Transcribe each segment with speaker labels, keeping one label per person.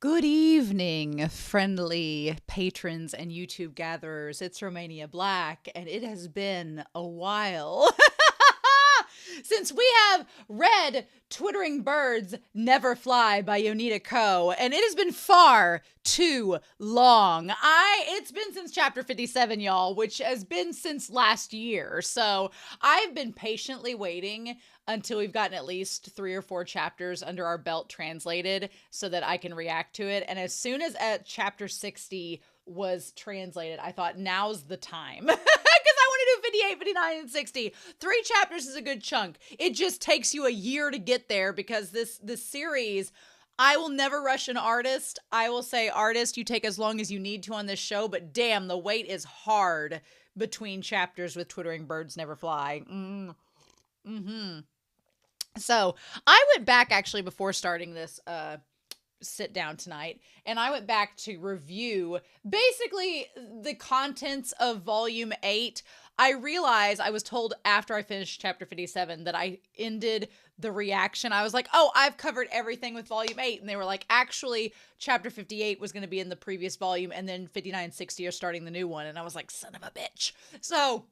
Speaker 1: Good evening, friendly patrons and YouTube gatherers. It's Romania Black, and it has been a while since we have read Twittering Birds Never Fly by Yonita Ko, and it has been far too long. It's been since chapter 57, y'all, which has been since last year. So I've been patiently waiting until we've gotten at least 3 or 4 chapters under our belt translated so that I can react to it. And as soon as chapter 60 was translated, I thought now's the time. Because I want to do 58, 59, and 60. 3 chapters is a good chunk. It just takes you a year to get there because this series, I will never rush an artist. I will say, artist, you take as long as you need to on this show, but damn, the wait is hard between chapters with Twittering Birds Never Fly. So I went back actually before starting this sit down tonight, and I went back to review basically the contents of volume 8. I realized I was told after I finished chapter 57 that I ended the reaction. I was like, oh, I've covered everything with volume 8. And they were like, actually, chapter 58 was going to be in the previous volume, and then 59 and 60 are starting the new one. And I was like, son of a bitch. So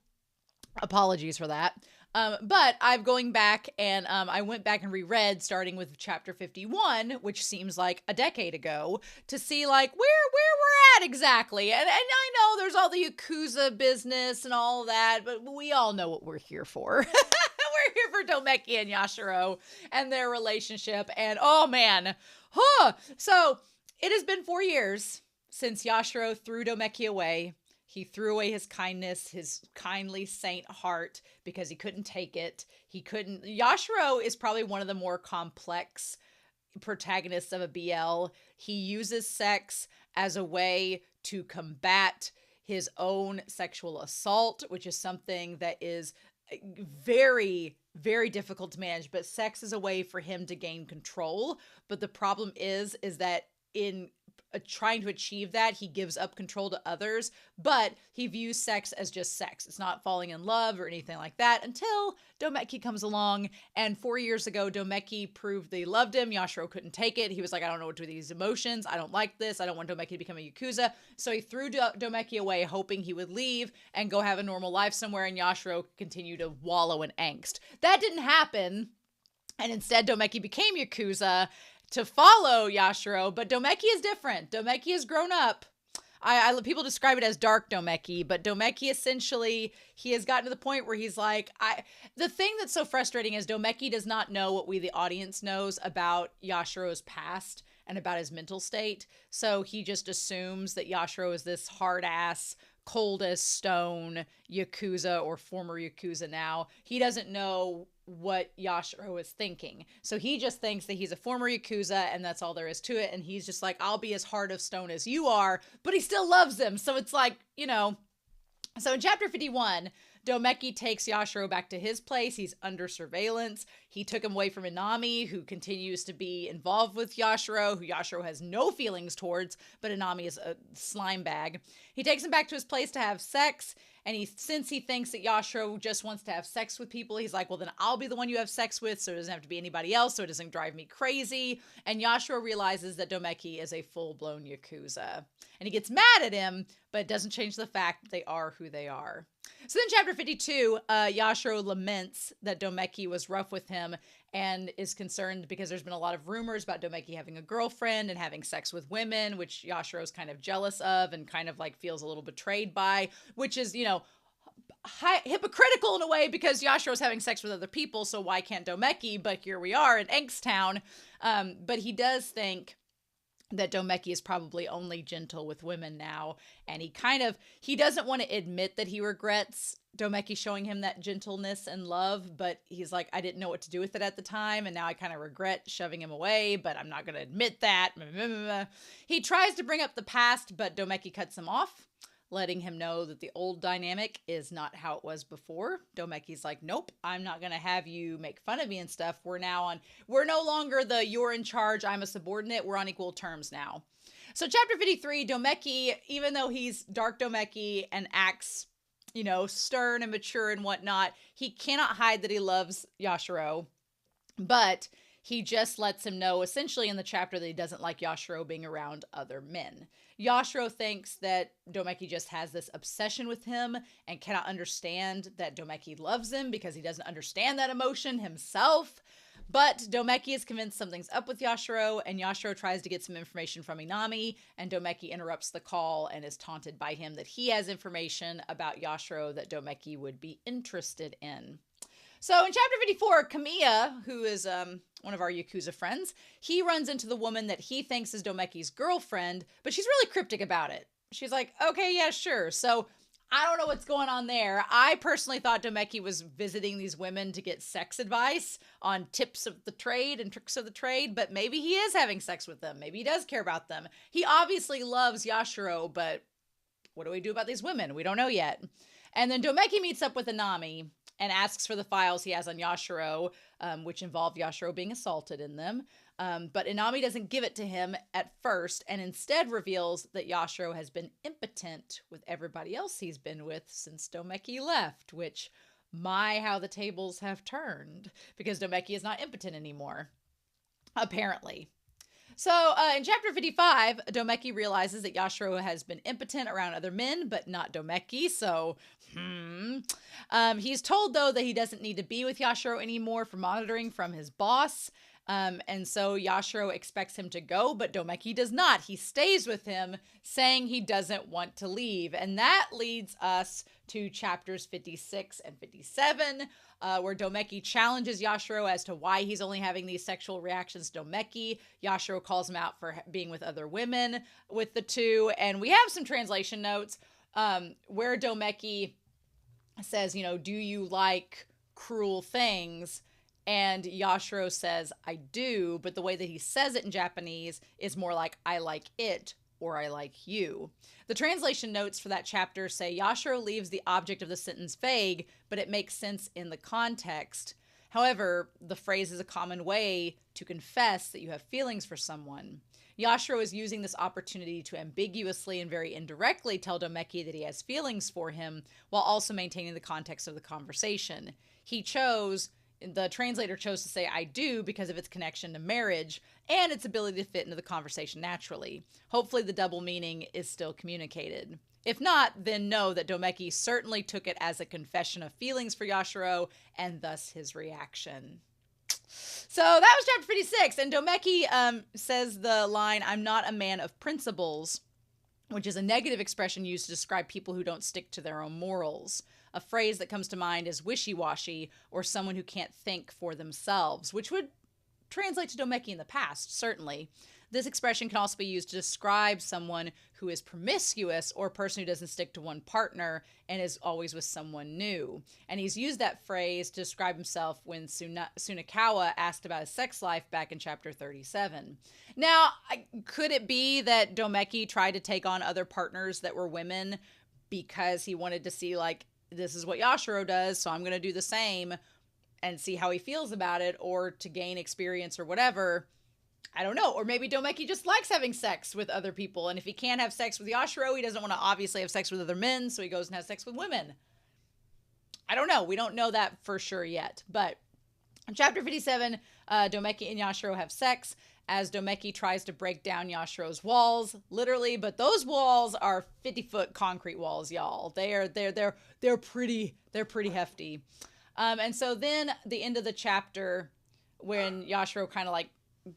Speaker 1: apologies for that. But I'm going back and I went back and reread starting with chapter 51, which seems like a decade ago, to see like where we're at exactly. And I know there's all the yakuza business and all that, but we all know what we're here for. We're here for Doumeki and Yashiro and their relationship. And oh man, so it has been 4 years since Yashiro threw Doumeki away. He threw away his kindness, his kindly saint heart, because he couldn't take it. Yashiro is probably one of the more complex protagonists of a BL. He uses sex as a way to combat his own sexual assault, which is something that is very, very difficult to manage. But sex is a way for him to gain control. But the problem is that in trying to achieve that, he gives up control to others, but he views sex as just sex. It's not falling in love or anything like that until Doumeki comes along. And 4 years ago, Doumeki proved they loved him. Yashiro couldn't take it. He was like, I don't know what to do with these emotions. I don't like this. I don't want Doumeki to become a yakuza. So he threw Doumeki away, hoping he would leave and go have a normal life somewhere, and Yashiro continued to wallow in angst. That didn't happen. And instead, Doumeki became yakuza to follow Yashiro, but Doumeki is different. Doumeki has grown up. People describe it as dark Doumeki, but Doumeki essentially, he has gotten to the point where he's like, the thing that's so frustrating is Doumeki does not know what we, the audience, knows about Yashiro's past and about his mental state. So he just assumes that Yashiro is this hard-ass, cold as stone yakuza or former yakuza now. He doesn't know what Yashiro is thinking. So he just thinks that he's a former yakuza and that's all there is to it. And he's just like, I'll be as hard of stone as you are, but he still loves him. So it's like, so in chapter 51, Doumeki takes Yashiro back to his place. He's under surveillance. He took him away from Inami, who continues to be involved with Yashiro, who Yashiro has no feelings towards, but Inami is a slime bag. He takes him back to his place to have sex, and since he thinks that Yashiro just wants to have sex with people, he's like, well, then I'll be the one you have sex with, so it doesn't have to be anybody else, so it doesn't drive me crazy. And Yashiro realizes that Doumeki is a full-blown yakuza. And he gets mad at him, but it doesn't change the fact that they are who they are. So then chapter 52, Yashiro laments that Doumeki was rough with him and is concerned because there's been a lot of rumors about Doumeki having a girlfriend and having sex with women, which Yashiro's kind of jealous of and kind of like feels a little betrayed by, which is, hypocritical in a way because Yashiro's having sex with other people, so why can't Doumeki? But here we are in Angst Town. But he does think that Doumeki is probably only gentle with women now, and he doesn't want to admit that he regrets Doumeki showing him that gentleness and love, but he's like, I didn't know what to do with it at the time, and now I kind of regret shoving him away, but I'm not going to admit that. He tries to bring up the past, but Doumeki cuts him off, letting him know that the old dynamic is not how it was before. Doumeki's like, nope, I'm not going to have you make fun of me and stuff. We're no longer the you're in charge, I'm a subordinate. We're on equal terms now. So chapter 53, Doumeki, even though he's dark Doumeki and acts, stern and mature and whatnot, he cannot hide that he loves Yashiro, but He just lets him know, essentially in the chapter, that he doesn't like Yashiro being around other men. Yashiro thinks that Doumeki just has this obsession with him and cannot understand that Doumeki loves him because he doesn't understand that emotion himself. But Doumeki is convinced something's up with Yashiro, and Yashiro tries to get some information from Inami, and Doumeki interrupts the call and is taunted by him that he has information about Yashiro that Doumeki would be interested in. So in chapter 54, Kamiya, who is one of our Yakuza friends, he runs into the woman that he thinks is Doumeki's girlfriend, but she's really cryptic about it. She's like, okay, yeah, sure. So I don't know what's going on there. I personally thought Doumeki was visiting these women to get sex advice on tips of the trade and tricks of the trade, but maybe he is having sex with them. Maybe he does care about them. He obviously loves Yashiro, but what do we do about these women? We don't know yet. And then Doumeki meets up with Inami and asks for the files he has on Yashiro, which involve Yashiro being assaulted in them. But Inami doesn't give it to him at first and instead reveals that Yashiro has been impotent with everybody else he's been with since Doumeki left, which, my, how the tables have turned, because Doumeki is not impotent anymore, apparently. So in chapter 55, Doumeki realizes that Yashiro has been impotent around other men, but not Doumeki, so he's told, though, that he doesn't need to be with Yashiro anymore for monitoring from his boss. And so Yashiro expects him to go, but Doumeki does not. He stays with him, saying he doesn't want to leave. And that leads us to chapters 56 and 57, where Doumeki challenges Yashiro as to why he's only having these sexual reactions to Doumeki. Yashiro calls him out for being with other women with the two. And we have some translation notes where Doumeki says, do you like cruel things? And Yashiro says, I do, but the way that he says it in Japanese is more like, I like it, or I like you. The translation notes for that chapter say Yashiro leaves the object of the sentence vague, but it makes sense in the context. However, the phrase is a common way to confess that you have feelings for someone. Yashiro is using this opportunity to ambiguously and very indirectly tell Doumeki that he has feelings for him, while also maintaining the context of the conversation. The translator chose to say I do because of its connection to marriage and its ability to fit into the conversation naturally. Hopefully the double meaning is still communicated. If not, then know that Doumeki certainly took it as a confession of feelings for Yashiro, and thus his reaction. So that was chapter 56, and Doumeki says the line, I'm not a man of principles, which is a negative expression used to describe people who don't stick to their own morals. A phrase that comes to mind is wishy-washy, or someone who can't think for themselves, which would translate to Doumeki in the past, certainly. This expression can also be used to describe someone who is promiscuous, or a person who doesn't stick to one partner and is always with someone new. And he's used that phrase to describe himself when Tsunekawa asked about his sex life back in chapter 37. Now, could it be that Doumeki tried to take on other partners that were women because he wanted to see, this is what Yashiro does, so I'm going to do the same and see how he feels about it, or to gain experience or whatever? I don't know. Or maybe Doumeki just likes having sex with other people, and if he can't have sex with Yashiro, he doesn't want to obviously have sex with other men, so he goes and has sex with women. I don't know. We don't know that for sure yet. But in chapter 57, Doumeki and Yashiro have sex as Doumeki tries to break down Yashiro's walls, literally, but those walls are 50-foot concrete walls, y'all. They're pretty hefty. And so then the end of the chapter, when Yashiro kind of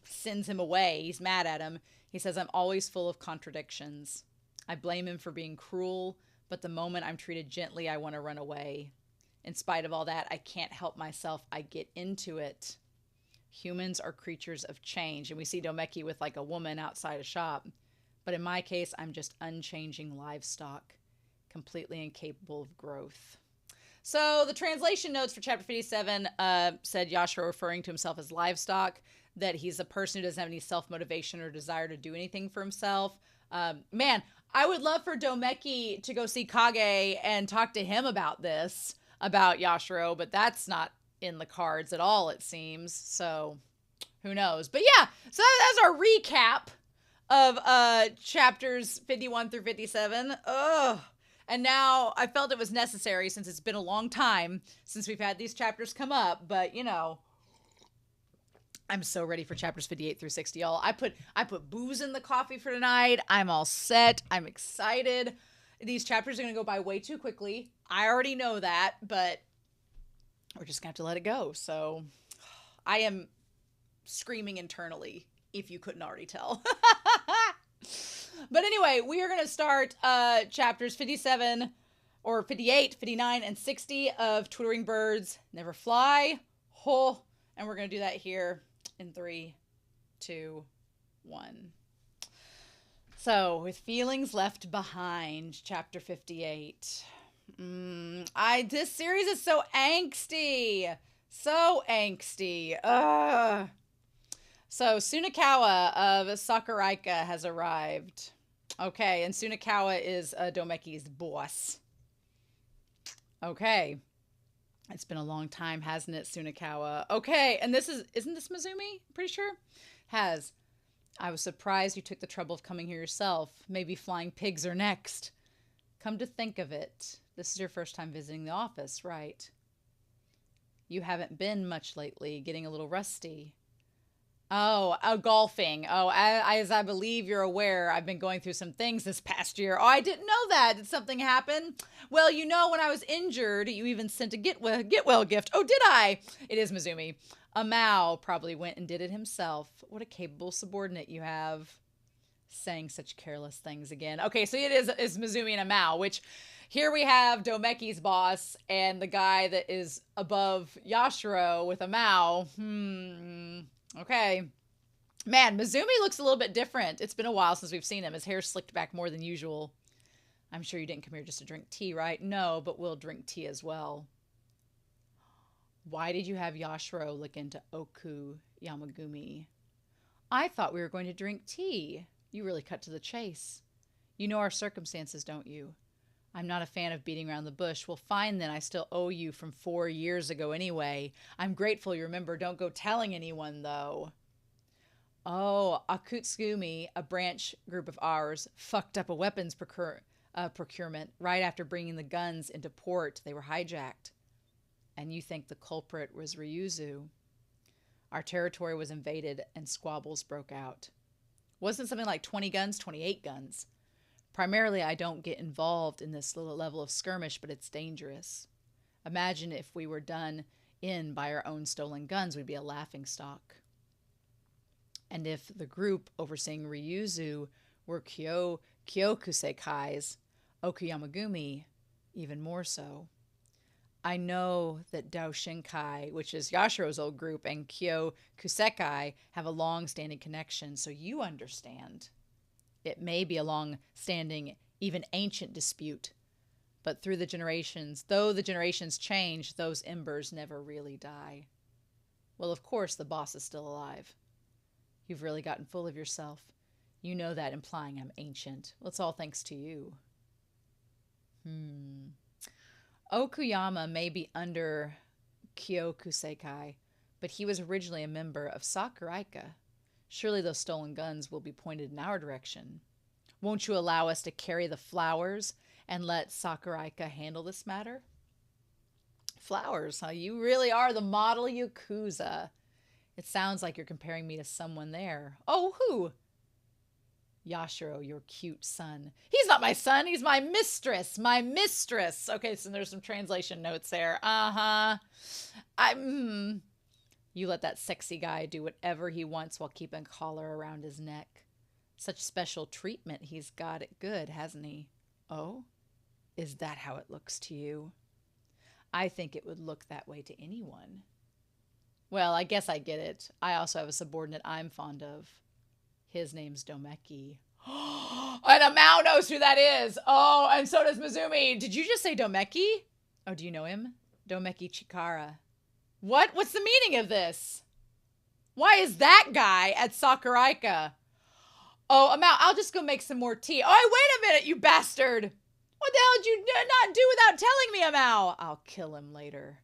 Speaker 1: sends him away, he's mad at him. He says, I'm always full of contradictions. I blame him for being cruel, but the moment I'm treated gently, I want to run away. In spite of all that, I can't help myself. I get into it. Humans are creatures of change. And we see Doumeki with a woman outside a shop. But in my case, I'm just unchanging livestock, completely incapable of growth. So the translation notes for chapter 57 said Yashiro referring to himself as livestock, that he's a person who doesn't have any self-motivation or desire to do anything for himself. Man, I would love for Doumeki to go see Kage and talk to him about this, about Yashiro, but that's not in the cards at all, it seems. So who knows? But yeah, so that's our recap of chapters 51 through 57. Ugh. And now I felt it was necessary, since it's been a long time since we've had these chapters come up, but I'm so ready for chapters 58 through 60, y'all. I put booze in the coffee for tonight. I'm all set. I'm excited. These chapters are going to go by way too quickly. I already know that, but we're just going to have to let it go. So I am screaming internally, if you couldn't already tell. But anyway, we are going to start chapters 57 or 58, 59, and 60 of Twittering Birds Never Fly. Oh, and we're going to do that here in 3, 2, 1. So, with feelings left behind, chapter 58. This series is so angsty. So angsty. Ugh. So, Sunakawa of Sakuraika has arrived. Okay, and Sunakawa is Doumeki's boss. Okay. It's been a long time, hasn't it, Sunakawa? Okay, and isn't this Mizumi? Pretty sure? Has. I was surprised you took the trouble of coming here yourself. Maybe flying pigs are next. Come to think of it, this is your first time visiting the office, right? You haven't been much lately, getting a little rusty. Oh, golfing. Oh, as I believe you're aware, I've been going through some things this past year. Oh, I didn't know that. Did something happen? Well, you know, when I was injured, you even sent a get well gift. Oh, did I? It is Mizumi. Amao probably went and did it himself. What a capable subordinate you have. Saying such careless things again. Okay, so it is Mizumi and Amao, which here we have Doumeki's boss and the guy that is above Yashiro with Amao. Okay. Man, Mizumi looks a little bit different. It's been a while since we've seen him. His hair's slicked back more than usual. I'm sure you didn't come here just to drink tea, right? No, but we'll drink tea as well. Why did you have Yashiro look into Oku Yamagumi? I thought we were going to drink tea. You really cut to the chase. You know our circumstances, don't you? I'm not a fan of beating around the bush. Well, fine then. I still owe you from 4 years ago anyway. I'm grateful you remember. Don't go telling anyone, though. Oh, Akutsugumi, a branch group of ours, fucked up a weapons procurement right after bringing the guns into port. They were hijacked. And you think the culprit was Ryuzu. Our territory was invaded and squabbles broke out. Wasn't something like 20 guns, 28 guns. Primarily, I don't get involved in this little level of skirmish, but it's dangerous. Imagine if we were done in by our own stolen guns, we'd be a laughingstock. And if the group overseeing Ryuzu were Kyokuseikai's, Okuyamagumi, even more so. I know that Daoshinkai, which is Yashiro's old group, and Kyokuseikai have a long-standing connection, so you understand. It may be a long-standing, even ancient dispute, but though the generations change, those embers never really die. Well, of course, the boss is still alive. You've really gotten full of yourself. You know that, implying I'm ancient. Well, it's all thanks to you. Okuyama may be under Kyokuseikai, but he was originally a member of Sakuraika. Surely those stolen guns will be pointed in our direction. Won't you allow us to carry the flowers and let Sakuraika handle this matter? Flowers, huh? You really are the model yakuza. It sounds like you're comparing me to someone there. Oh, who? Yashiro, your cute son. He's not my son. He's my mistress. My mistress. Okay, so there's some translation notes there. You let that sexy guy do whatever he wants while keeping a collar around his neck. Such special treatment. He's got it good, hasn't he? Oh? Is that how it looks to you? I think it would look that way to anyone. Well, I guess I get it. I also have a subordinate I'm fond of. His name's Doumeki. And Amao knows who that is. Oh, and so does Mizumi. Did you just say Doumeki? Oh, do you know him? Doumeki Chikara. What? What's the meaning of this? Why is that guy at Sakuraika? Oh, Amao, I'll just go make some more tea. Oh, wait a minute, you bastard. What the hell did you not do without telling me, Amao? I'll kill him later.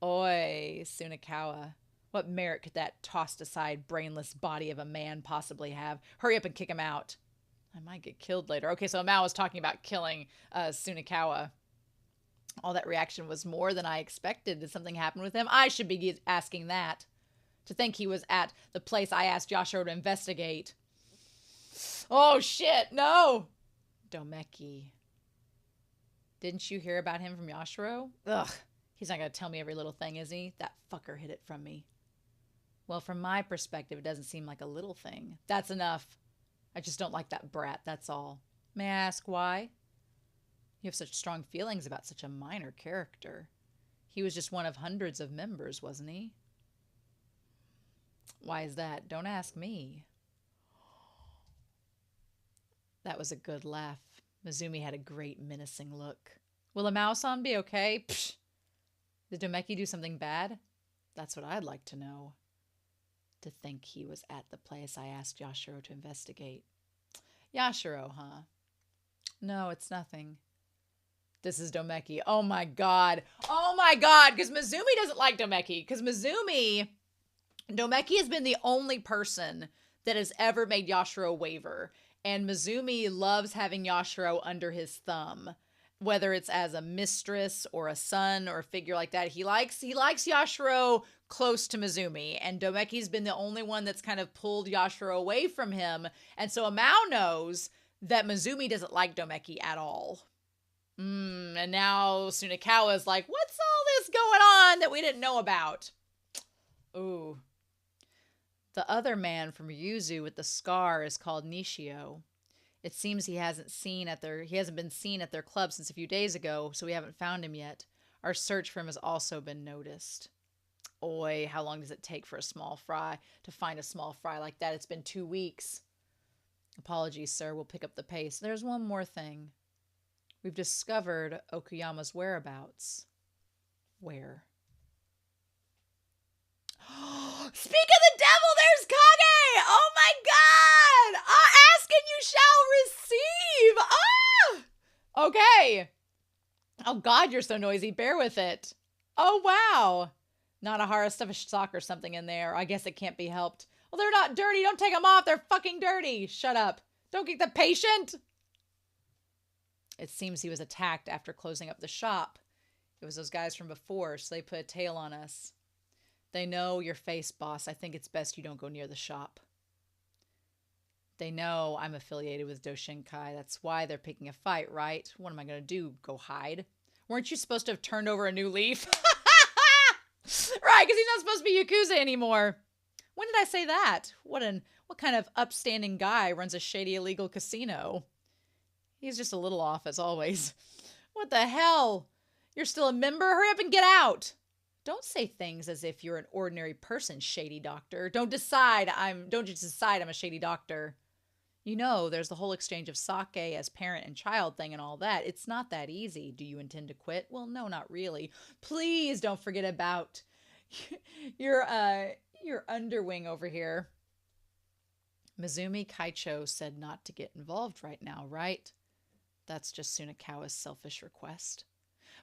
Speaker 1: Oi, Sunakawa. What merit could that tossed-aside, brainless body of a man possibly have? Hurry up and kick him out. I might get killed later. Okay, so Amao was talking about killing Sunakawa. All that reaction was more than I expected. Did something happen with him? I should be asking that. To think he was at the place I asked Yashiro to investigate. Oh, shit. No. Doumeki. Didn't you hear about him from Yashiro? Ugh. He's not going to tell me every little thing, is he? That fucker hid it from me. Well, from my perspective, it doesn't seem like a little thing. That's enough. I just don't like that brat, that's all. May I ask why? You have such strong feelings about such a minor character. He was just one of hundreds of members, wasn't he? Why is that? Don't ask me. That was a good laugh. Mizumi had a great menacing look. Will a mouse-on be okay? Psh. Did Doumeki do something bad? That's what I'd like to know. To think he was at the place I asked Yashiro to investigate. Yashiro, huh? No, it's nothing. This is Doumeki. Oh my god. Oh my god, because Mizumi doesn't like Doumeki. Because Doumeki has been the only person that has ever made Yashiro waver. And Mizumi loves having Yashiro under his thumb. Whether it's as a mistress or a son or a figure like that. He likes Yashiro close to Mizumi. And Doumeki's been the only one that's kind of pulled Yashiro away from him. And so Amao knows that Mizumi doesn't like Doumeki at all. And now Tsunekawa is like, what's all this going on that we didn't know about? Ooh. The other man from Yuzu with the scar is called Nishio. It seems he hasn't been seen at their club since a few days ago, so we haven't found him yet. Our search for him has also been noticed. Oi, how long does it take for to find a small fry like that? It's been 2 weeks. Apologies, sir. We'll pick up the pace. There's one more thing. We've discovered Okuyama's whereabouts. Where? Speak of the devil, there's Kage! Oh my god! Ask and you shall receive! Okay. Oh god, you're so noisy. Bear with it. Oh wow. Nanahara stuffed a sock or something in there. I guess it can't be helped. Well, they're not dirty. Don't take them off. They're fucking dirty. Shut up. Don't get the patient. It seems he was attacked after closing up the shop. It was those guys from before, so they put a tail on us. They know your face, boss. I think it's best you don't go near the shop. They know I'm affiliated with Doshinkai. That's why they're picking a fight, right? What am I going to do? Go hide? Weren't you supposed to have turned over a new leaf? Right, because he's not supposed to be Yakuza anymore. When did I say that? What kind of upstanding guy runs a shady illegal casino? He's just a little off, as always. What the hell? You're still a member? Hurry up and get out. Don't say things as if you're an ordinary person, shady doctor. Don't just decide I'm a shady doctor. You know, there's the whole exchange of sake as parent and child thing and all that. It's not that easy. Do you intend to quit? Well, no, not really. Please don't forget about your underwing over here. Mizumi Kaicho said not to get involved right now, right? That's just Tsunekawa's selfish request.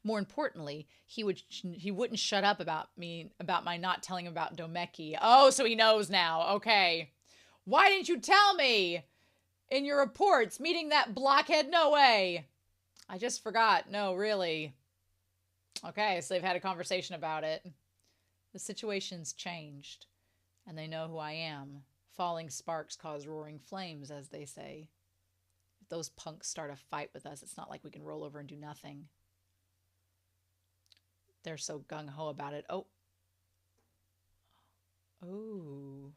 Speaker 1: More importantly, he wouldn't shut up about my not telling him about Doumeki. Oh, so he knows now. Okay. Why didn't you tell me in your reports? Meeting that blockhead? No way. I just forgot. No, really. Okay, so they've had a conversation about it. The situation's changed, and they know who I am. Falling sparks cause roaring flames, as they say. If those punks start a fight with us, it's not like we can roll over and do nothing. They're so gung-ho about it. Oh. Ooh.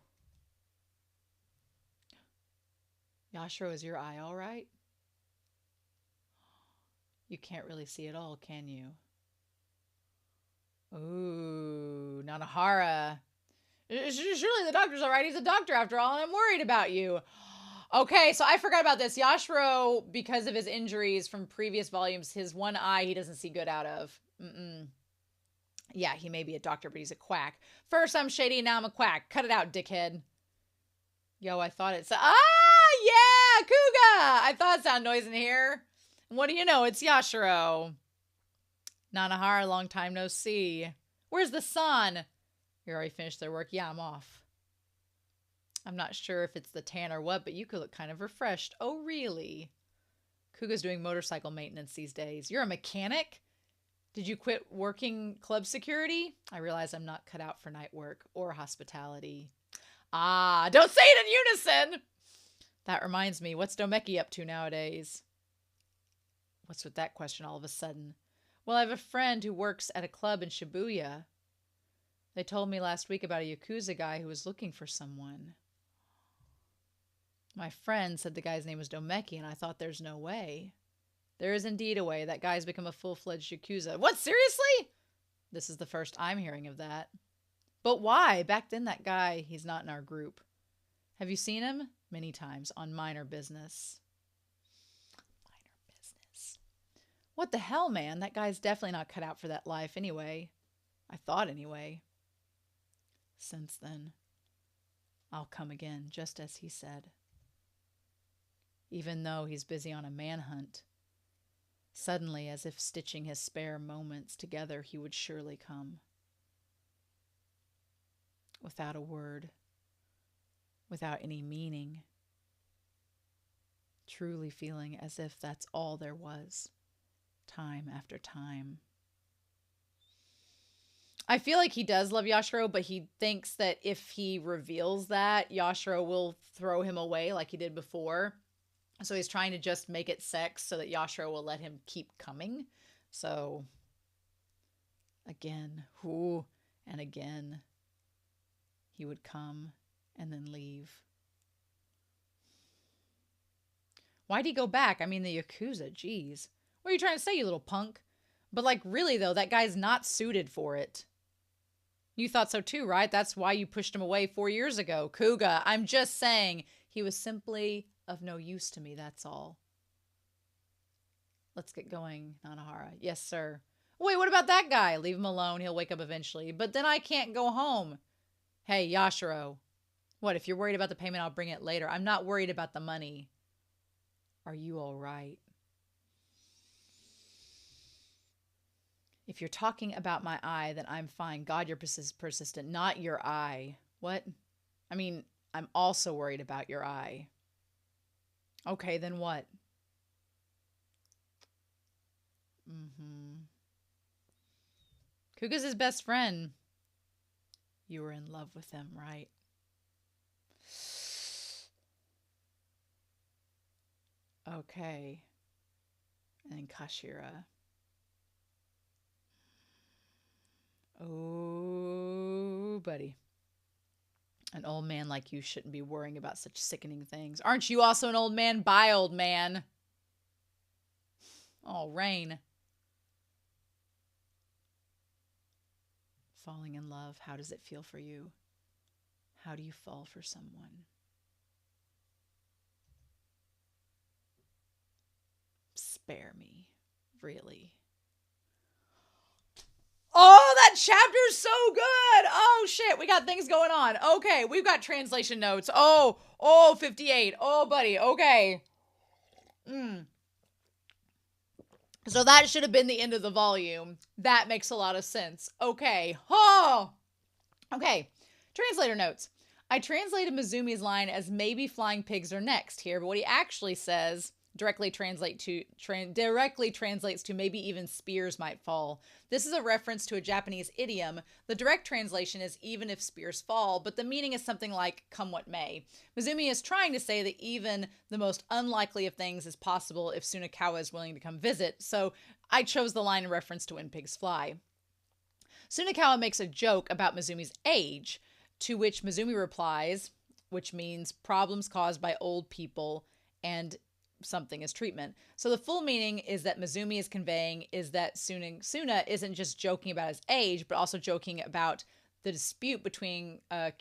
Speaker 1: Yashiro, is your eye all right? You can't really see it all, can you? Ooh, Nanahara. Surely the doctor's all right. He's a doctor after all, and I'm worried about you. Okay, so I forgot about this. Yashiro, because of his injuries from previous volumes, his one eye he doesn't see good out of. Yeah, he may be a doctor, but he's a quack. First I'm shady, now I'm a quack. Cut it out, dickhead. Yo, I thought it said... yeah, Kuga! I thought it sounded noise in here. And what do you know? It's Yashiro. Nanahara, long time no see. Where's the son? You already finished their work? Yeah, I'm off. I'm not sure if it's the tan or what, but you could look kind of refreshed. Oh, really? Kuga's doing motorcycle maintenance these days. You're a mechanic? Did you quit working club security? I realize I'm not cut out for night work or hospitality. Ah, don't say it in unison! That reminds me, what's Doumeki up to nowadays? What's with that question all of a sudden? Well, I have a friend who works at a club in Shibuya. They told me last week about a yakuza guy who was looking for someone. My friend said the guy's name was Doumeki, and I thought there's no way. There is indeed a way. That guy's become a full-fledged yakuza. What, seriously? This is the first I'm hearing of that. But why? Back then, that guy, he's not in our group. Have you seen him? Many times, on minor business. Minor business. What the hell, man? That guy's definitely not cut out for that life anyway. I thought anyway. Since then, I'll come again, just as he said. Even though he's busy on a manhunt. Suddenly, as if stitching his spare moments together, he would surely come. Without a word. Without any meaning. Truly feeling as if that's all there was. Time after time. I feel like he does love Yashiro, but he thinks that if he reveals that, Yashiro will throw him away like he did before. So he's trying to just make it sex so that Yashiro will let him keep coming. So, again, and again, he would come and then leave. Why'd he go back? I mean, the Yakuza, geez. What are you trying to say, you little punk? But like, really though, that guy's not suited for it. You thought so too, right? That's why you pushed him away 4 years ago. Kuga, I'm just saying, he was simply of no use to me, that's all. Let's get going, Nanahara. Yes, sir. Wait, what about that guy? Leave him alone, he'll wake up eventually. But then I can't go home. Hey, Yashiro. What, if you're worried about the payment, I'll bring it later. I'm not worried about the money. Are you all right? If you're talking about my eye, then I'm fine. God, you're persistent. Not your eye. What? I mean, I'm also worried about your eye. Okay, then what? Kuga's his best friend. You were in love with him, right? Okay. And Kashira. Oh, buddy. An old man like you shouldn't be worrying about such sickening things. Aren't you also an old man? Bye, old man. Oh, Rain. Falling in love, how does it feel for you? How do you fall for someone? Spare me, really. Oh, that chapter's so good. Oh, shit. We got things going on. Okay, we've got translation notes. Oh, 58. Oh, buddy. Okay. So that should have been the end of the volume. That makes a lot of sense. Okay. Oh. Okay. Translator notes. I translated Mizumi's line as maybe flying pigs are next here, but what he actually says directly translates to maybe even spears might fall. This is a reference to a Japanese idiom. The direct translation is even if spears fall, but the meaning is something like come what may. Mizumi is trying to say that even the most unlikely of things is possible if Sunakawa is willing to come visit, so I chose the line in reference to When Pigs Fly. Sunakawa makes a joke about Mizumi's age, to which Mizumi replies, which means problems caused by old people and something as treatment. So the full meaning is that Mizumi is conveying is that Suna isn't just joking about his age, but also joking about the dispute between the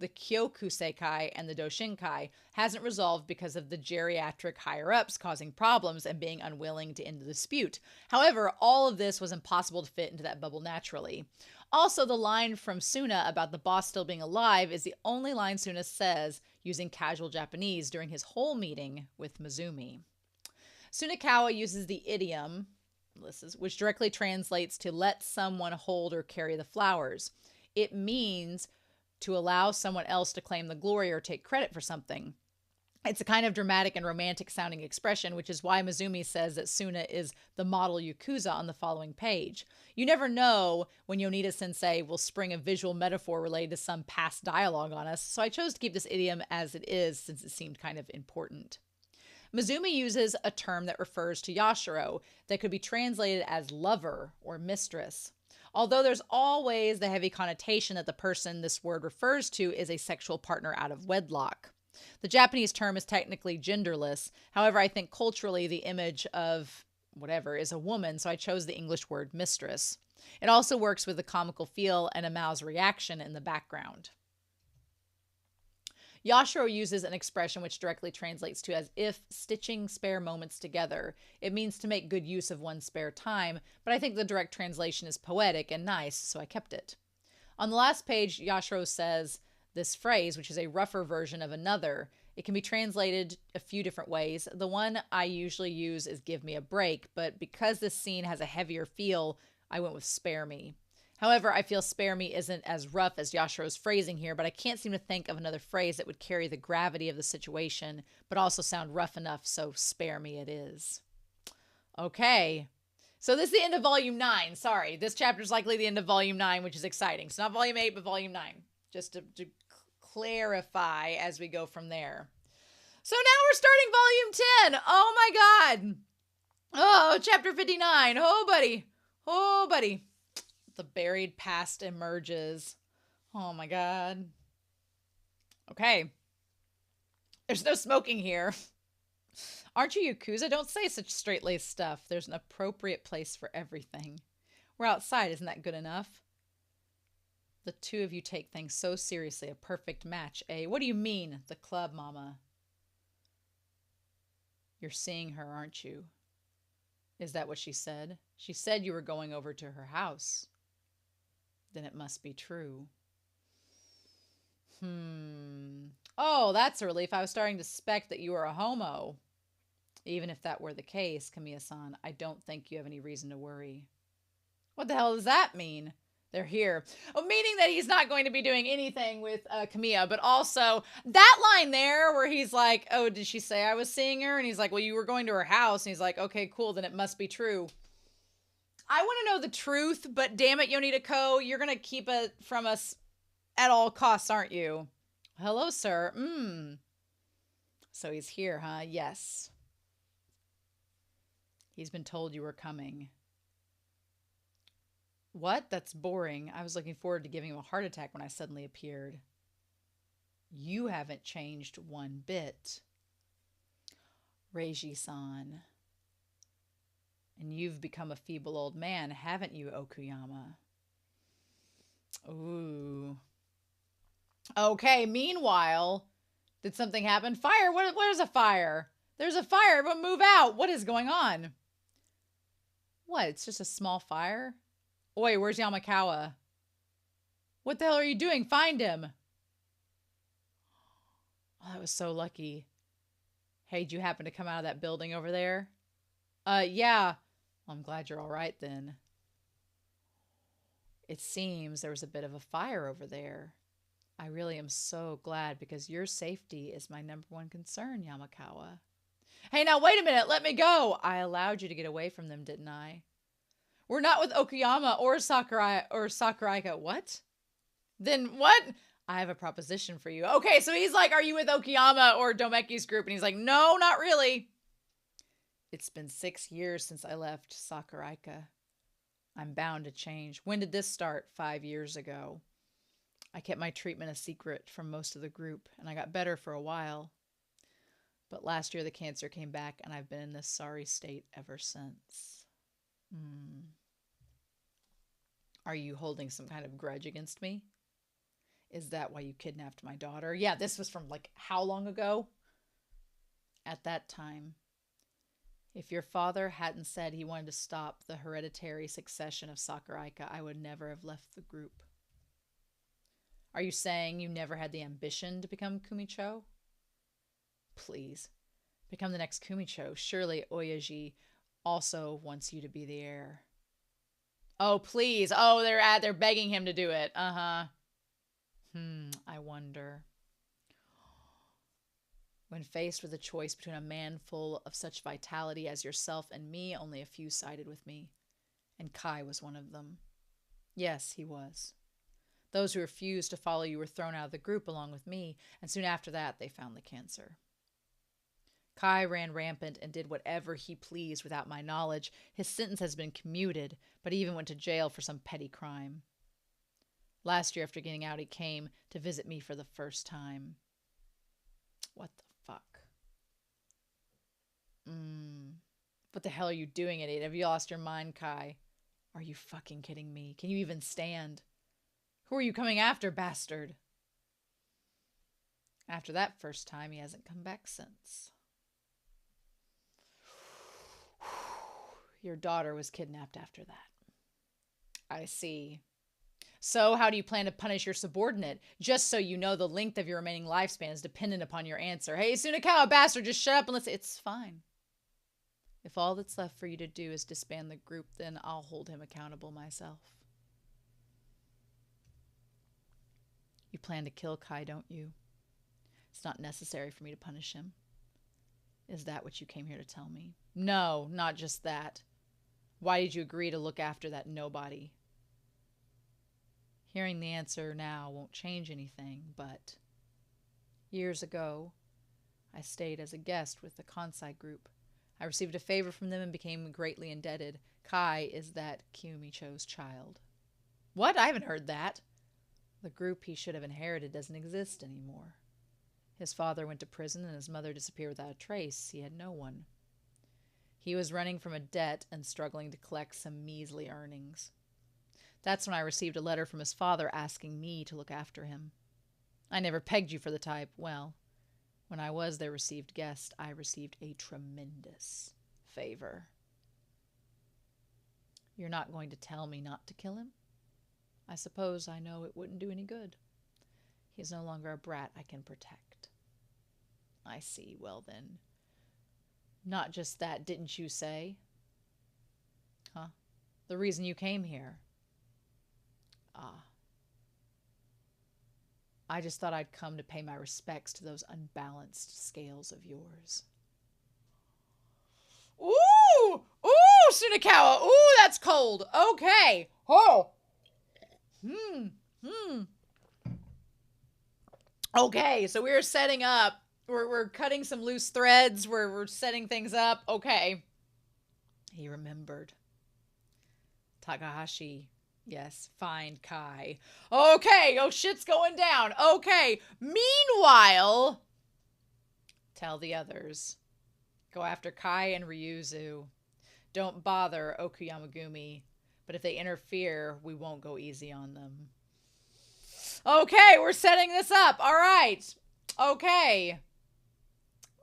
Speaker 1: Kyokuseikai and the Doshinkai hasn't resolved because of the geriatric higher-ups causing problems and being unwilling to end the dispute. However, all of this was impossible to fit into that bubble naturally. Also, the line from Suna about the boss still being alive is the only line Suna says using casual Japanese during his whole meeting with Mizumi. Sunakawa uses the idiom, which directly translates to let someone hold or carry the flowers. It means to allow someone else to claim the glory or take credit for something. It's a kind of dramatic and romantic sounding expression, which is why Mizumi says that Suna is the model yakuza on the following page. You never know when Yonita sensei will spring a visual metaphor related to some past dialogue on us, so I chose to keep this idiom as it is since it seemed kind of important. Mizumi uses a term that refers to Yashiro that could be translated as lover or mistress. Although there's always the heavy connotation that the person this word refers to is a sexual partner out of wedlock. The Japanese term is technically genderless. However, I think culturally the image of whatever is a woman, so I chose the English word mistress. It also works with the comical feel and Amao's reaction in the background. Yashiro uses an expression which directly translates to as if stitching spare moments together. It means to make good use of one's spare time, but I think the direct translation is poetic and nice, so I kept it. On the last page, Yashiro says this phrase, which is a rougher version of another. It can be translated a few different ways. The one I usually use is give me a break, but because this scene has a heavier feel, I went with spare me. However, I feel spare me isn't as rough as Yashiro's phrasing here, but I can't seem to think of another phrase that would carry the gravity of the situation, but also sound rough enough, so spare me it is. Okay. So this is the end of Volume 9. Sorry, this chapter is likely the end of Volume 9, which is exciting. It's not Volume 8, but Volume 9. Just to clarify as we go from there. So now we're starting Volume 10. Oh my God. Oh, Chapter 59. Oh, buddy. Oh, buddy. The buried past emerges. Oh my God. Okay. There's no smoking here. Aren't you Yakuza? Don't say such straight-laced stuff. There's an appropriate place for everything. We're outside. Isn't that good enough? The two of you take things so seriously. A perfect match, eh? What do you mean, the club, Mama? You're seeing her, aren't you? Is that what she said? She said you were going over to her house. Then it must be true. Oh, that's a relief. I was starting to suspect that you were a homo. Even if that were the case, Kamiya-san, I don't think you have any reason to worry. What the hell does that mean? They're here. Oh, meaning that he's not going to be doing anything with Kamiya, but also that line there where he's like, oh, did she say I was seeing her? And he's like, well, you were going to her house. And he's like, okay, cool, then it must be true. I want to know the truth, but damn it, Yonita Ko, you're going to keep it from us at all costs, aren't you? Hello, sir. So he's here, huh? Yes. He's been told you were coming. What? That's boring. I was looking forward to giving him a heart attack when I suddenly appeared. You haven't changed one bit. Reiji-san. And you've become a feeble old man, haven't you, Okuyama? Ooh. Okay, meanwhile, did something happen? Fire! Where's a fire? There's a fire! Everyone move out! What is going on? What? It's just a small fire? Oi, where's Yamakawa? What the hell are you doing? Find him! Oh, that was so lucky. Hey, did you happen to come out of that building over there? Yeah. Well, I'm glad you're all right then. It seems there was a bit of a fire over there. I really am so glad because your safety is my number one concern, Yamakawa. Hey, now wait a minute. Let me go. I allowed you to get away from them, didn't I? We're not with Okuyama or Sakuraika. What? Then what? I have a proposition for you. Okay, so he's like, are you with Okuyama or Doumeki's group? And he's like, no, not really. It's been 6 years since I left Sakuraika. I'm bound to change. When did this start? 5 years ago. I kept my treatment a secret from most of the group, and I got better for a while. But last year the cancer came back, and I've been in this sorry state ever since. Are you holding some kind of grudge against me? Is that why you kidnapped my daughter? Yeah, this was from like how long ago? At that time. If your father hadn't said he wanted to stop the hereditary succession of Sakuraika, I would never have left the group. Are you saying you never had the ambition to become Kumicho? Please, become the next Kumicho. Surely Oyaji also wants you to be the heir. Oh, please. Oh, they're begging him to do it. I wonder. When faced with a choice between a man full of such vitality as yourself and me, only a few sided with me. And Kai was one of them. Yes, he was. Those who refused to follow you were thrown out of the group along with me, and soon after that they found the cancer. Kai ran rampant and did whatever he pleased without my knowledge. His sentence has been commuted, but he even went to jail for some petty crime. Last year, after getting out, he came to visit me for the first time. What the fuck? What the hell are you doing, idiot? Have you lost your mind, Kai? Are you fucking kidding me? Can you even stand? Who are you coming after, bastard? After that first time, he hasn't come back since. Your daughter was kidnapped after that. I see. So how do you plan to punish your subordinate? Just so you know, the length of your remaining lifespan is dependent upon your answer. Hey, Tsunekawa, bastard, just shut up and listen. It's fine. If all that's left for you to do is disband the group, then I'll hold him accountable myself. You plan to kill Kai, don't you? It's not necessary for me to punish him. Is that what you came here to tell me? No, not just that. Why did you agree to look after that nobody? Hearing the answer now won't change anything, but years ago, I stayed as a guest with the Kansai group. I received a favor from them and became greatly indebted. Kai is that Kiyomicho's child. What? I haven't heard that. The group he should have inherited doesn't exist anymore. His father went to prison and his mother disappeared without a trace. He had no one. He was running from a debt and struggling to collect some measly earnings. That's when I received a letter from his father asking me to look after him. I never pegged you for the type. Well, when I was their received guest, I received a tremendous favor. You're not going to tell me not to kill him? I suppose I know it wouldn't do any good. He's no longer a brat I can protect. I see. Well then. Not just that, didn't you say? Huh? The reason you came here. Ah. I just thought I'd come to pay my respects to those unbalanced scales of yours. Ooh! Ooh, Tsunekawa! Ooh, that's cold! Okay! Oh! Okay, so we're setting up. We're cutting some loose threads. We're setting things up. Okay. He remembered. Takahashi. Yes, find Kai. Okay, oh shit's going down. Okay. Meanwhile, tell the others. Go after Kai and Ryuzu. Don't bother Okuyamagumi. But if they interfere, we won't go easy on them. Okay, we're setting this up. All right. Okay.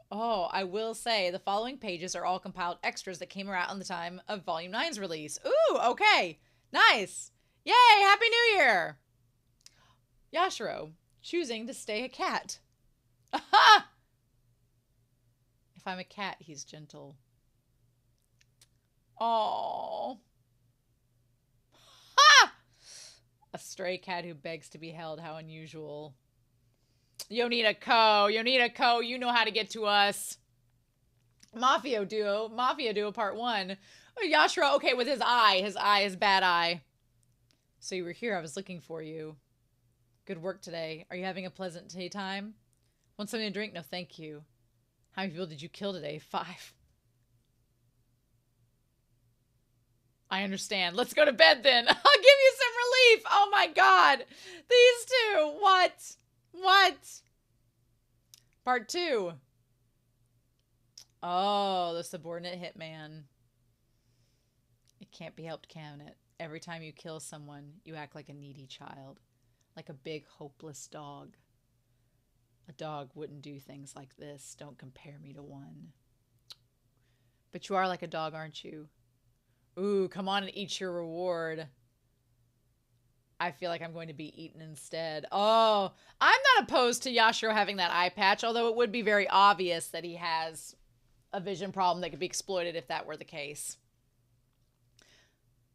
Speaker 1: Oh, I will say the following pages are all compiled extras that came out on the time of Volume 9's release. Ooh, okay. Nice. Yay, Happy New Year. Yashiro, choosing to stay a cat. Aha! If I'm a cat, he's gentle. Oh. Ha! A stray cat who begs to be held. How unusual. Yonita-ko, you know how to get to us. Mafia Duo Part 1. Oh, Yashiro, okay, with his bad eye. So you were here, I was looking for you. Good work today. Are you having a pleasant tea time? Want something to drink? No, thank you. How many people did you kill today? 5. I understand. Let's go to bed then. I'll give you some relief. Oh my god. These two. What? Part 2. Oh, the subordinate hitman. It can't be helped, can it? Every time you kill someone, you act like a needy child. Like a big, hopeless dog. A dog wouldn't do things like this. Don't compare me to one. But you are like a dog, aren't you? Ooh, come on and eat your reward. I feel like I'm going to be eaten instead. Oh, I'm not opposed to Yashiro having that eye patch, although it would be very obvious that he has a vision problem that could be exploited if that were the case.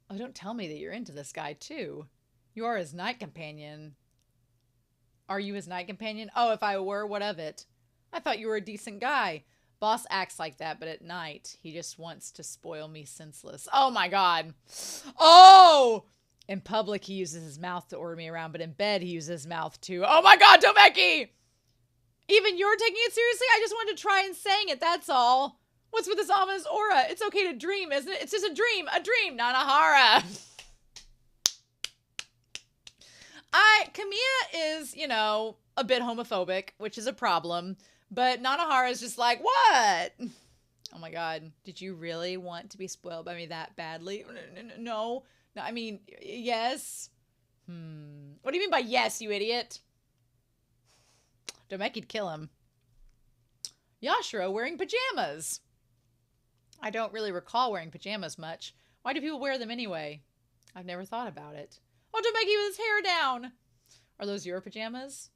Speaker 1: Oh, don't tell me that you're into this guy, too. You are his night companion. Are you his night companion? Oh, if I were, what of it? I thought you were a decent guy. Boss acts like that, but at night, he just wants to spoil me senseless. Oh my god. Oh! In public, he uses his mouth to order me around, but in bed, he uses his mouth to... Oh my god, Doumeki! Even you're taking it seriously? I just wanted to try and sang it, that's all. What's with this ominous aura? It's okay to dream, isn't it? It's just a dream, not a horror. Kamiya is, you know, a bit homophobic, which is a problem, but Nanahara is just like, what? Oh my god, did you really want to be spoiled by me that badly? No, I mean, yes. What do you mean by yes, you idiot? Doumeki'd kill him. Yashiro wearing pajamas. I don't really recall wearing pajamas much. Why do people wear them anyway? I've never thought about it. Oh, Doumeki with his hair down. Are those your pajamas?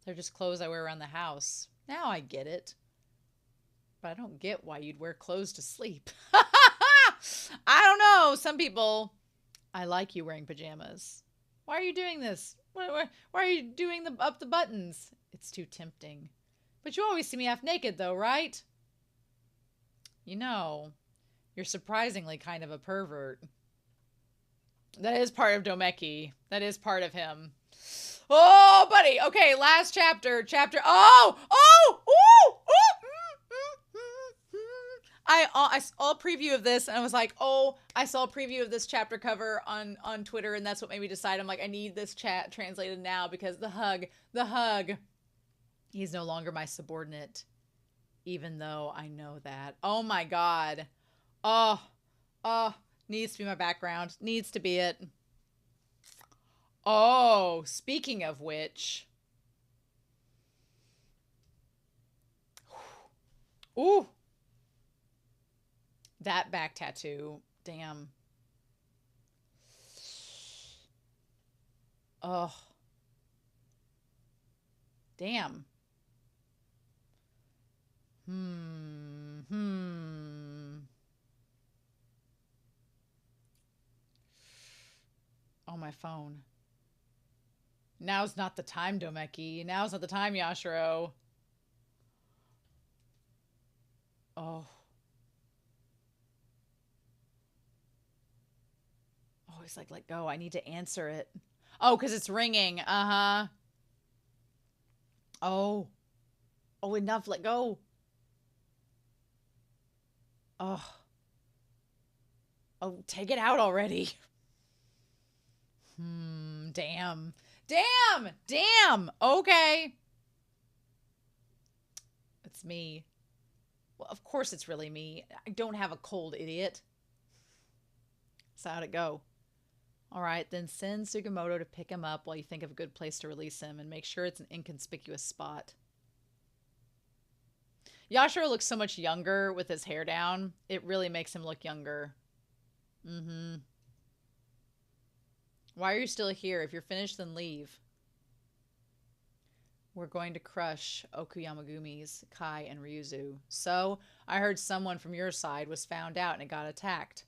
Speaker 1: They're just clothes I wear around the house. Now I get it. But I don't get why you'd wear clothes to sleep. I don't know. Some people... I like you wearing pajamas. Why are you doing this? Why are you doing up the buttons? It's too tempting. But you always see me half naked though, right? You know, you're surprisingly kind of a pervert. That is part of Doumeki. That is part of him. Oh, buddy. Okay, last chapter. Oh! I saw a preview of this and I was like, oh, I saw a preview of this chapter cover on Twitter and that's what made me decide. I'm like, I need this chat translated now because the hug. He's no longer my subordinate, even though I know that. Oh my god. Oh, needs to be my background. Needs to be it. Oh, speaking of which. Ooh. That back tattoo. Damn. Oh. Damn. Oh, my phone. Now's not the time, Doumeki. Now's not the time, Yashiro. Oh. Oh, he's like, let go. I need to answer it. Oh, because it's ringing. Uh-huh. Oh. Oh, enough. Let go. Oh. Oh, take it out already. Damn. Okay. It's me. Well, of course it's really me. I don't have a cold, idiot. So how'd it go? All right, then send Sugimoto to pick him up while you think of a good place to release him and make sure it's an inconspicuous spot. Yashiro looks so much younger with his hair down. It really makes him look younger. Why are you still here? If you're finished, then leave. We're going to crush Okuyamagumi's Kai and Ryuzu. So, I heard someone from your side was found out and it got attacked.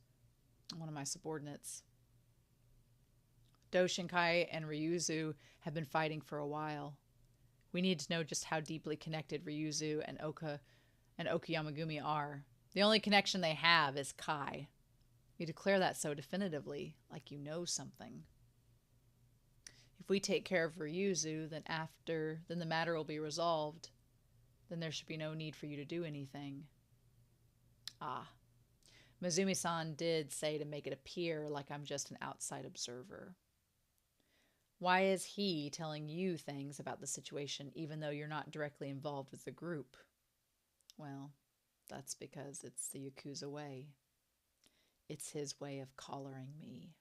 Speaker 1: One of my subordinates. Doshinkai and Ryuzu have been fighting for a while. We need to know just how deeply connected Ryuzu and Okuyamagumi are. The only connection they have is Kai. You declare that so definitively, like you know something. If we take care of Ryuzu, then the matter will be resolved. Then there should be no need for you to do anything. Ah. Mizumi-san did say to make it appear like I'm just an outside observer. Why is he telling you things about the situation even though you're not directly involved with the group? Well, that's because it's the Yakuza way. It's his way of collaring me.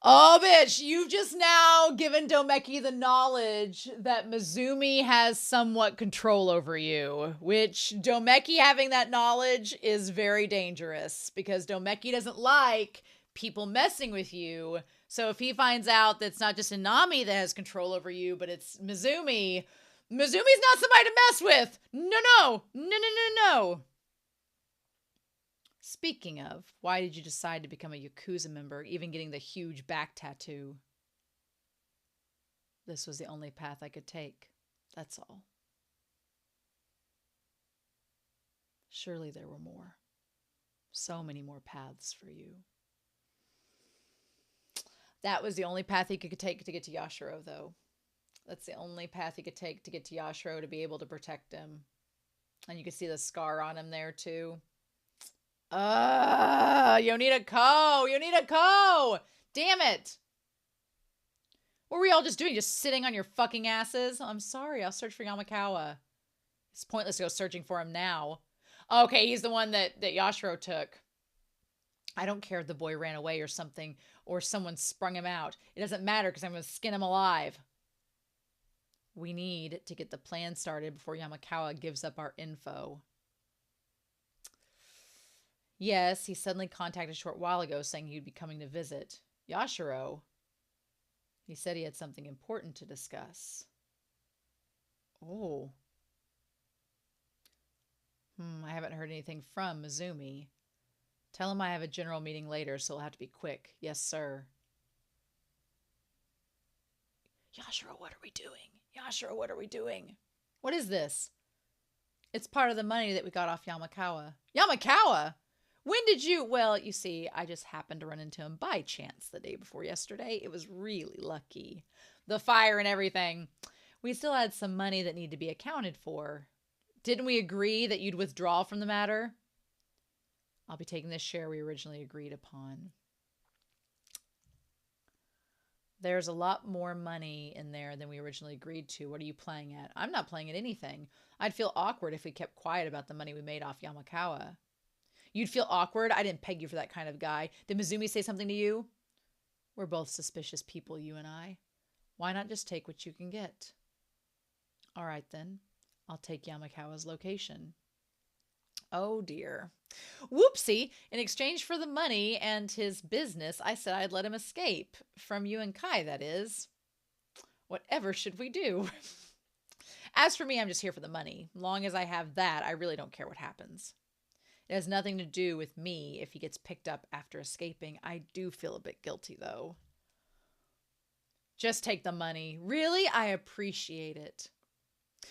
Speaker 1: Oh, bitch, you've just now given Doumeki the knowledge that Mizumi has somewhat control over you, which Doumeki having that knowledge is very dangerous because Doumeki doesn't like people messing with you. So if he finds out that it's not just Inami that has control over you, but it's Mizumi's not somebody to mess with. No. Speaking of, why did you decide to become a Yakuza member, even getting the huge back tattoo? This was the only path I could take. That's all. Surely there were more. So many more paths for you. That was the only path he could take to get to Yashiro, though. That's the only path he could take to get to Yashiro to be able to protect him. And you can see the scar on him there, too. Yonita Ko! Yonita Ko! Damn it! What were we all just doing? Just sitting on your fucking asses? I'm sorry, I'll search for Yamakawa. It's pointless to go searching for him now. Okay, he's the one that Yashiro took. I don't care if the boy ran away or something, or someone sprung him out. It doesn't matter because I'm going to skin him alive. We need to get the plan started before Yamakawa gives up our info. Yes, he suddenly contacted a short while ago saying he'd be coming to visit. Yashiro. He said he had something important to discuss. Oh. I haven't heard anything from Mizumi. Tell him I have a general meeting later, so it'll have to be quick. Yes, sir. Yashiro, what are we doing? Yashiro, what are we doing? What is this? It's part of the money that we got off Yamakawa. Yamakawa? When did you... Well, you see, I just happened to run into him by chance the day before yesterday. It was really lucky. The fire and everything. We still had some money that needed to be accounted for. Didn't we agree that you'd withdraw from the matter? I'll be taking the share we originally agreed upon. There's a lot more money in there than we originally agreed to. What are you playing at? I'm not playing at anything. I'd feel awkward if we kept quiet about the money we made off Yamakawa. You'd feel awkward? I didn't peg you for that kind of guy. Did Mizumi say something to you? We're both suspicious people, you and I. Why not just take what you can get? All right, then. I'll take Yamakawa's location. Oh, dear. Whoopsie. In exchange for the money and his business, I said I'd let him escape. From you and Kai, that is. Whatever should we do? As for me, I'm just here for the money. Long as I have that, I really don't care what happens. It has nothing to do with me if he gets picked up after escaping. I do feel a bit guilty, though. Just take the money. Really? I appreciate it.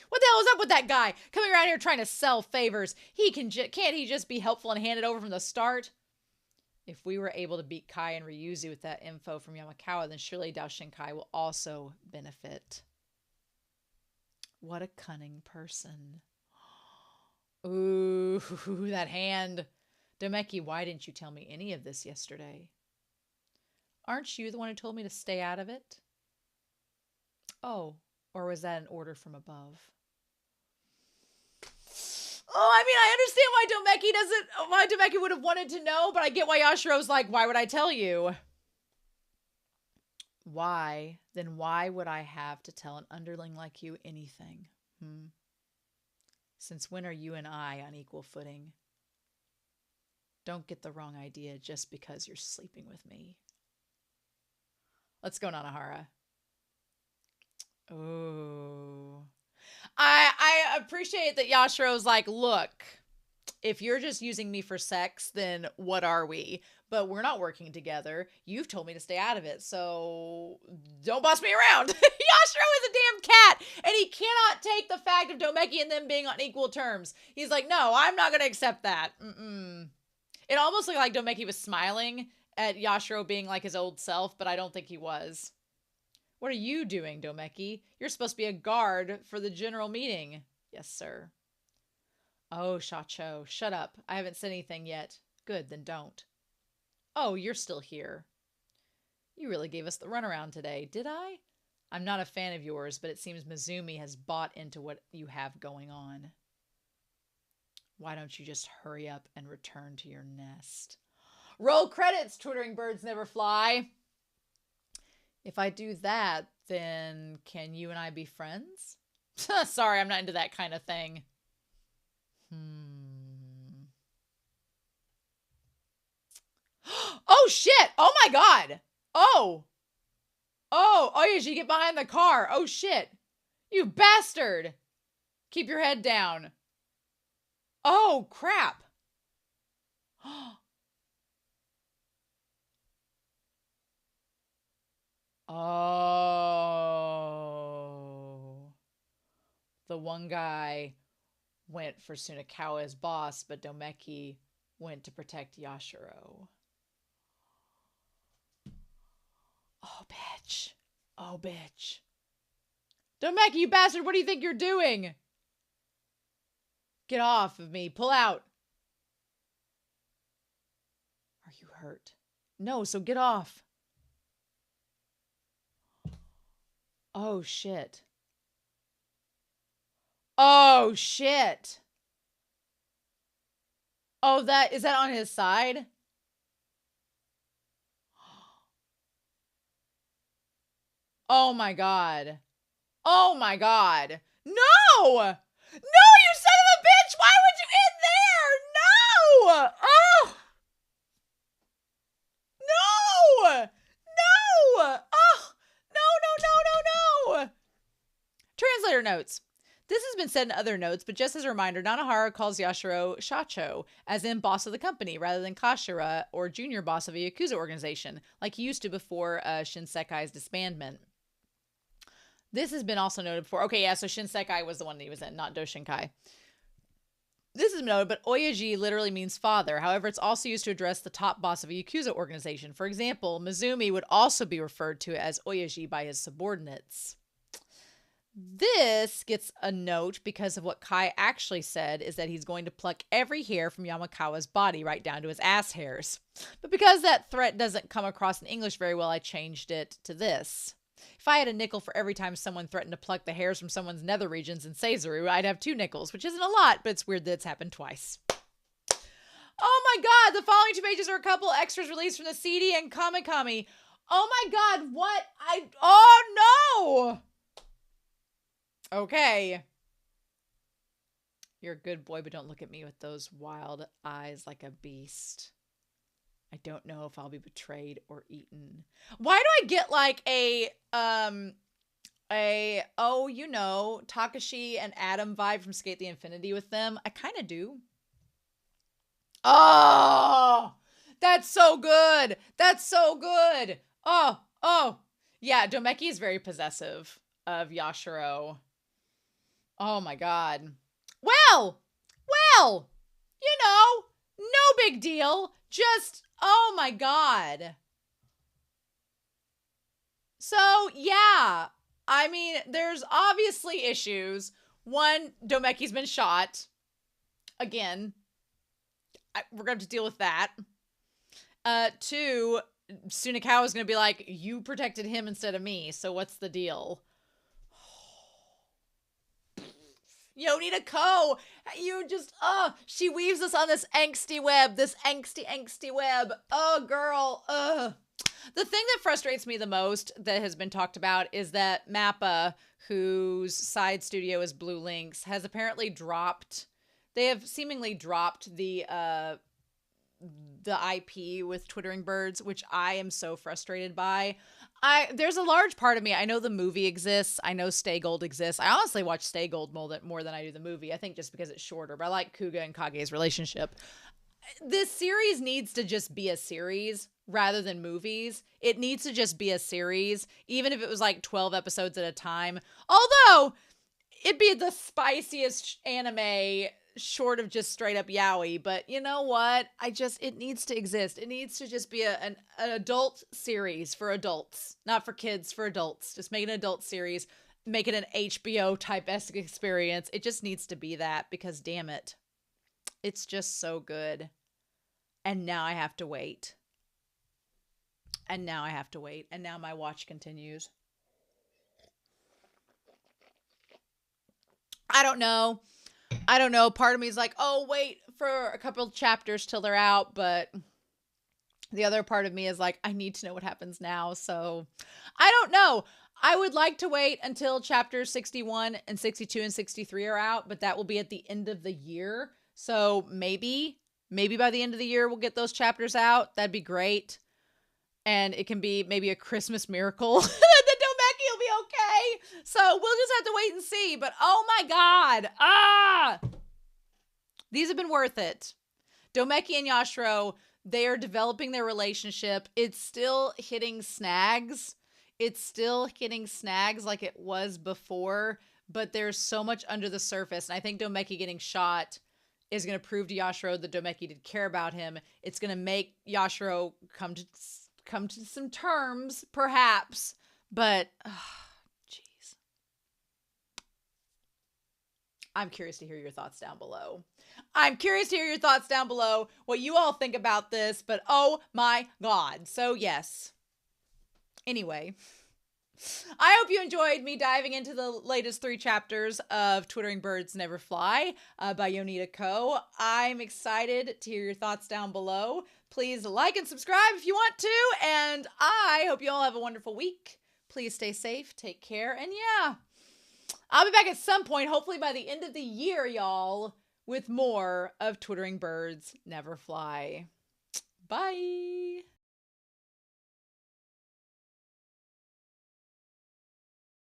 Speaker 1: What the hell is up with that guy? Coming around here trying to sell favors. Can't he just be helpful and hand it over from the start? If we were able to beat Kai and Ryuzu with that info from Yamakawa, then surely Daoshinkai will also benefit. What a cunning person. Ooh, that hand. Doumeki, why didn't you tell me any of this yesterday? Aren't you the one who told me to stay out of it? Oh, or was that an order from above? Oh, I mean, I understand why Doumeki would have wanted to know, but I get why Yashiro's like, why would I tell you? Why? Then why would I have to tell an underling like you anything? Since when are you and I on equal footing? Don't get the wrong idea just because you're sleeping with me. Let's go, Nanahara. Oh. I appreciate that Yashiro's like, look, if you're just using me for sex, then what are we? But we're not working together. You've told me to stay out of it, so don't boss me around. Yashiro is a damn cat, and he cannot take the fact of Doumeki and them being on equal terms. He's like, no, I'm not going to accept that. It almost looked like Doumeki was smiling at Yashiro being like his old self, but I don't think he was. What are you doing, Doumeki? You're supposed to be a guard for the general meeting. Yes, sir. Oh, Shacho, shut up. I haven't said anything yet. Good, then don't. Oh, you're still here. You really gave us the runaround today, did I? I'm not a fan of yours, but it seems Mizumi has bought into what you have going on. Why don't you just hurry up and return to your nest? Roll credits, twittering birds never fly. If I do that, then can you and I be friends? Sorry, I'm not into that kind of thing. Oh, shit! Oh, my God! Oh! Oh, you get behind the car. Oh, shit. You bastard! Keep your head down. Oh, crap. Oh. The one guy. went for Sunakawa as boss, but Doumeki went to protect Yashiro. Oh, bitch. Oh, bitch. Doumeki, you bastard, what do you think you're doing? Get off of me. Pull out. Are you hurt? No, so get off. Oh, shit. Oh, shit. Oh, is that on his side? Oh my god. Oh my god. No! No, you son of a bitch! Why would you in there? No! Oh! No! No! Oh! No! Translator notes. This has been said in other notes, but just as a reminder, Nanahara calls Yashiro Shacho, as in boss of the company, rather than Kashira, or junior boss of a yakuza organization, like he used to before Shinsekai's disbandment. This has been also noted before. Okay, yeah, so Shinsekai was the one that he was in, not Doshinkai. This is noted, but Oyaji literally means father. However, it's also used to address the top boss of a yakuza organization. For example, Mizumi would also be referred to as Oyaji by his subordinates. This gets a note because of what Kai actually said, is that he's going to pluck every hair from Yamakawa's body right down to his ass hairs. But because that threat doesn't come across in English very well, I changed it to this. If I had a nickel for every time someone threatened to pluck the hairs from someone's nether regions in Seizaru, I'd have 2 nickels, which isn't a lot, but it's weird that it's happened twice. Oh my god, the following 2 pages are a couple extras released from the CD and Kamikami. Oh my god, what? Oh no! Okay. You're a good boy, but don't look at me with those wild eyes like a beast. I don't know if I'll be betrayed or eaten. Why do I get like oh, you know, Takashi and Adam vibe from Skate the Infinity with them? I kind of do. Oh, that's so good. That's so good. Oh. Yeah, Doumeki is very possessive of Yashiro. Oh my god. Well, you know, no big deal. Just, oh my god. So, yeah. I mean, there's obviously issues. One, Doumeki's been shot. Again. We're going to have to deal with that. 2, Sunakawa's going to be like, you protected him instead of me, so what's the deal? Yoni to Ko, you just, she weaves us on this angsty web, this angsty web. Oh, girl, The thing that frustrates me the most that has been talked about is that Mappa, whose side studio is Blue Lynx, has apparently dropped, they have seemingly dropped the IP with Twittering Birds, which I am so frustrated by. There's a large part of me, I know the movie exists, I know Stay Gold exists. I honestly watch Stay Gold more than I do the movie. I think just because it's shorter, but I like Kuga and Kage's relationship. This series needs to just be a series rather than movies. It needs to just be a series, even if it was like 12 episodes at a time. Although, it'd be the spiciest anime short of just straight up yaoi, but you know what? It needs to exist. It needs to just be an adult series for adults, not for kids, for adults. Just make it an adult series, make it an HBO type-esque experience. It just needs to be that because damn it, it's just so good. And now I have to wait. And now my watch continues. I don't know. Part of me is like, oh, wait for a couple of chapters till they're out. But the other part of me is like, I need to know what happens now. So I don't know. I would like to wait until chapters 61 and 62 and 63 are out. But that will be at the end of the year. So maybe by the end of the year, we'll get those chapters out. That'd be great. And it can be maybe a Christmas miracle. The Doumeki will be okay. So we'll just have to wait and see. But oh my god. These have been worth it. Doumeki and Yashiro, they are developing their relationship. It's still hitting snags. Like it was before. but there's so much under the surface. And I think Doumeki getting shot is going to prove to Yashiro that Doumeki did care about him. It's going to make Yashiro come to some terms, perhaps. But, jeez. I'm curious to hear your thoughts down below. What you all think about this, but oh my God. So yes. Anyway, I hope you enjoyed me diving into the latest 3 chapters of Twittering Birds Never Fly by Yonita Ko. I'm excited to hear your thoughts down below. Please like and subscribe if you want to, and I hope you all have a wonderful week. Please stay safe, take care, and yeah, I'll be back at some point, hopefully by the end of the year, y'all, with more of Twittering Birds Never Fly. Bye!